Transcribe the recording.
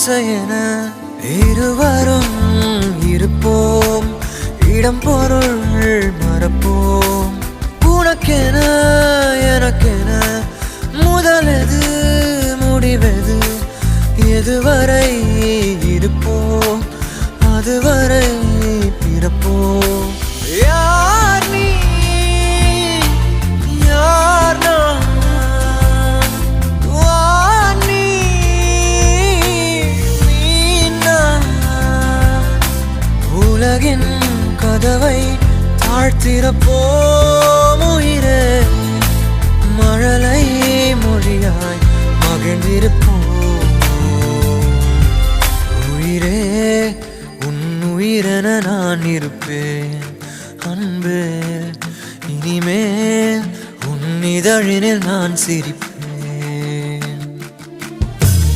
திசையென இருவரும் இருப்போம், இடம் பொருள் மறப்போம். உனக்கென எனக்கென முதலெது முடிவெது, எதுவரை இருப்போம் அதுவரை பிறப்போம். யார் நீ யார் நான், வான் நீ நீ நான். உலகின் கதவை தாழ்த்திறப்போம் உயிரே, மழலை மொழியாய் மகிழ்ந்திருப்போம். உயிரே உன் உயிரென நான் இருப்பேன் அன்பே, இனிமேல் உன் இதழினில் நான் சிரிப்பேன்.